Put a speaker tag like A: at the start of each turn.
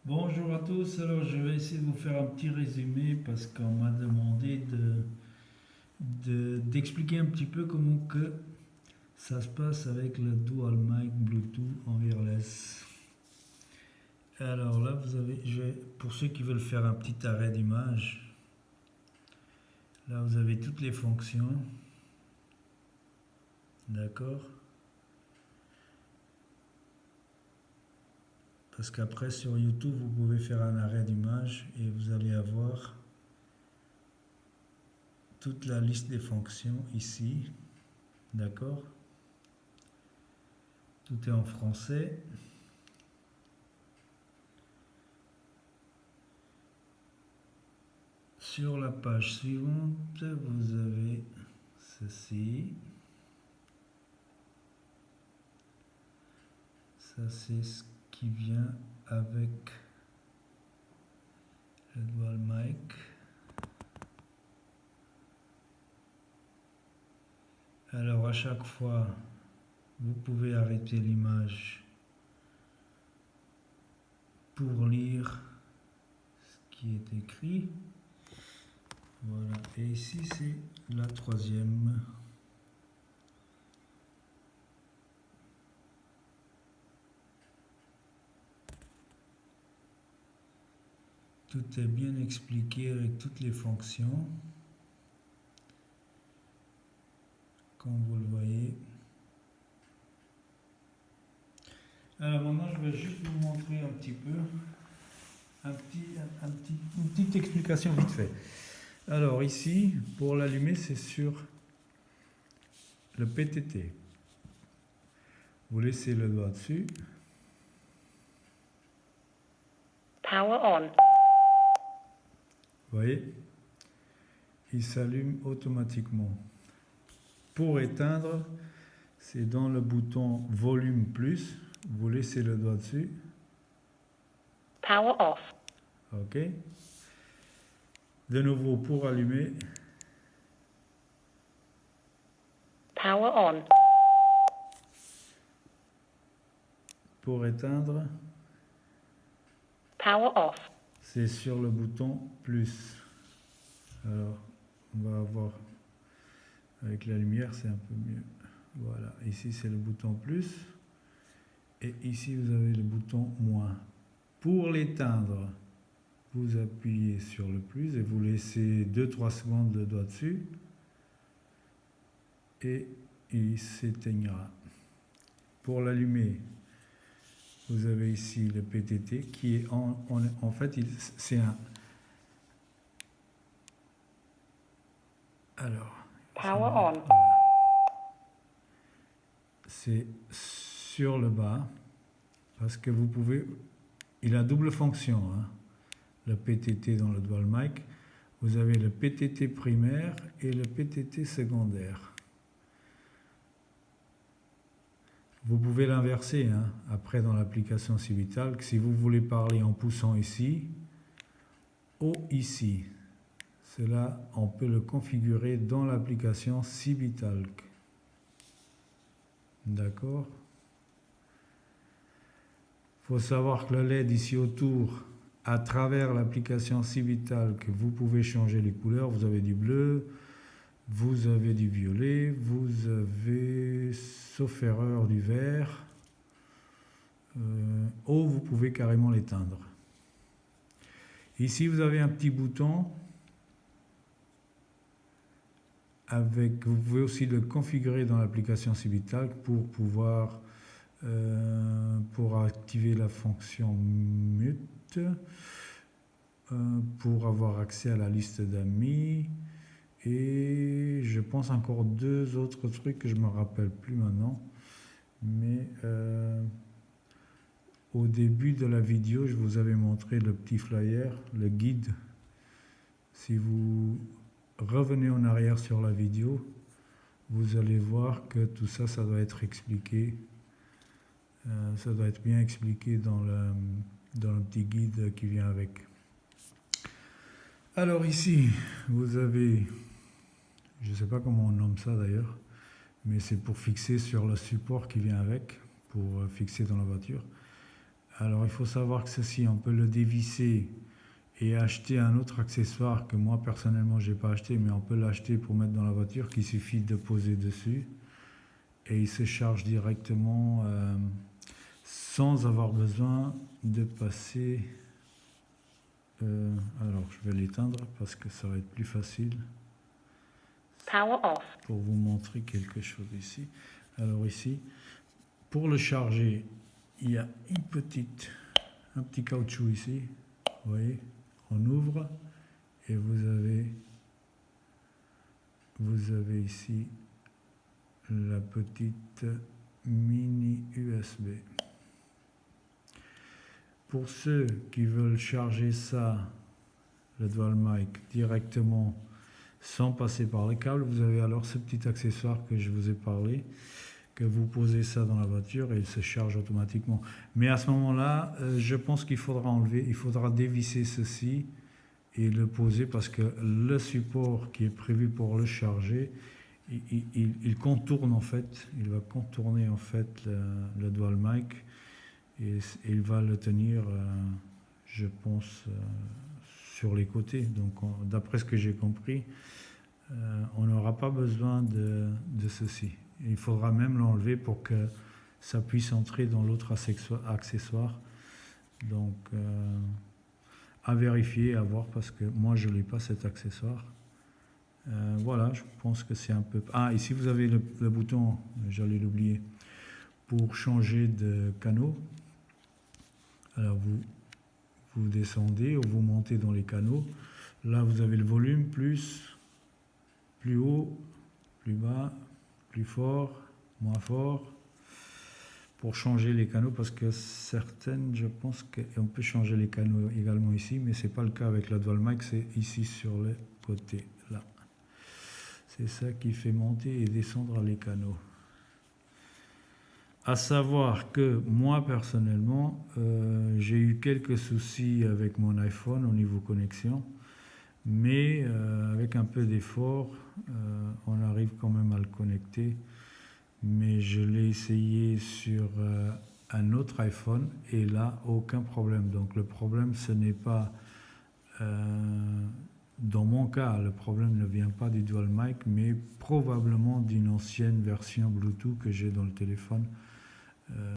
A: Bonjour à tous, alors je vais essayer de vous faire un petit résumé parce qu'on m'a demandé d'expliquer un petit peu comment que ça se passe avec le Dual Mic Bluetooth en wireless. Alors là, pour ceux qui veulent faire un petit arrêt d'image, là vous avez toutes les fonctions, d'accord? Parce qu'après sur YouTube, vous pouvez faire un arrêt d'image et vous allez avoir toute la liste des fonctions ici, d'accord? Tout est en français. Sur la page suivante, vous avez ceci. Ça, c'est ce qui vient avec le Dual Mic. Alors, à chaque fois, vous pouvez arrêter l'image pour lire ce qui est écrit. Voilà. Et ici, c'est la troisième. Tout est bien expliqué avec toutes les fonctions, comme vous le voyez. Alors maintenant, je vais juste vous montrer un petit peu, une petite explication vite fait. Alors ici, pour l'allumer, c'est sur le PTT. Vous laissez le doigt dessus.
B: Power on.
A: Vous voyez, il s'allume automatiquement. Pour éteindre, c'est dans le bouton volume plus. Vous laissez le doigt dessus.
B: Power off.
A: OK. De nouveau, pour allumer,
B: Power on.
A: pour éteindre,
B: Power off.
A: c'est sur le bouton plus. Alors, on va voir avec la lumière, c'est un peu mieux. Voilà, ici c'est le bouton plus. Et ici vous avez le bouton moins. Pour l'éteindre, vous appuyez sur le plus et vous laissez 2-3 secondes le doigt dessus. Et il s'éteignera. Pour l'allumer, vous avez ici le PTT qui est en fait, c'est un... Alors,
B: Power on.
A: voilà. C'est sur le bas parce que vous pouvez... Il a double fonction, hein, le PTT dans le Dual Mic. Vous avez le PTT primaire et le PTT secondaire. Vous pouvez l'inverser, hein, après dans l'application Civitalk. Si vous voulez parler en poussant ici ou ici, cela, on peut le configurer dans l'application Civitalk. D'accord? Il faut savoir que le LED ici autour, à travers l'application Civitalk, vous pouvez changer les couleurs. Vous avez du bleu, vous avez du violet, vous avez, sauf erreur, du vert. Ou vous pouvez carrément l'éteindre. Ici, vous avez un petit bouton. Vous pouvez aussi le configurer dans l'application Civitalk pour pouvoir pour activer la fonction mute, pour avoir accès à la liste d'amis, et je pense encore 2 autres trucs que je ne me rappelle plus maintenant, mais au début de la vidéo je vous avais montré le petit flyer, le guide. Si vous revenez en arrière sur la vidéo, vous allez voir que tout ça, ça doit être expliqué. Ça doit être bien expliqué dans le petit guide qui vient avec. Alors ici, vous avez, je ne sais pas comment on nomme ça d'ailleurs, mais c'est pour fixer sur le support qui vient avec, pour fixer dans la voiture. Alors il faut savoir que ceci, on peut le dévisser et acheter un autre accessoire que moi personnellement j'ai pas acheté, mais on peut l'acheter pour mettre dans la voiture, qu'il suffit de poser dessus et il se charge directement sans avoir besoin de passer. Alors je vais l'éteindre parce que ça va être plus facile
B: Power off.
A: pour vous montrer quelque chose ici. Alors ici, pour le charger, il y a un petit caoutchouc ici. Vous voyez, on ouvre et vous avez ici la petite mini USB. Pour ceux qui veulent charger ça, le dual mic, directement sans passer par les câbles, vous avez alors ce petit accessoire que je vous ai parlé, que vous posez ça dans la voiture et il se charge automatiquement. Mais à ce moment-là, je pense qu'il faudra enlever, il faudra dévisser ceci et le poser parce que le support qui est prévu pour le charger, il contourne en fait, il va contourner en fait le dual mic et il va le tenir, je pense, sur les côtés. Donc d'après ce que j'ai compris, on n'aura pas besoin de ceci. Il faudra même l'enlever pour que ça puisse entrer dans l'autre accessoire. Donc à vérifier, à voir, parce que moi je n'ai pas cet accessoire. Voilà, je pense que c'est un peu... Ah, ici vous avez le bouton, j'allais l'oublier, pour changer de canaux. Alors vous descendez ou vous montez dans les canaux. Là vous avez le volume, plus haut, plus bas, plus fort, moins fort. Pour changer les canaux, parce que certaines, je pense qu'on peut changer les canaux également ici, mais ce n'est pas le cas avec la dual mic, c'est ici sur le côté, là. C'est ça qui fait monter et descendre les canaux. À savoir que moi, personnellement, j'ai eu quelques soucis avec mon iPhone au niveau connexion, mais avec un peu d'effort, on arrive quand même à le connecter. Mais je l'ai essayé sur un autre iPhone et là, aucun problème. Donc le problème, ce n'est pas... dans mon cas, le problème ne vient pas du dual mic, mais probablement d'une ancienne version Bluetooth que j'ai dans le téléphone.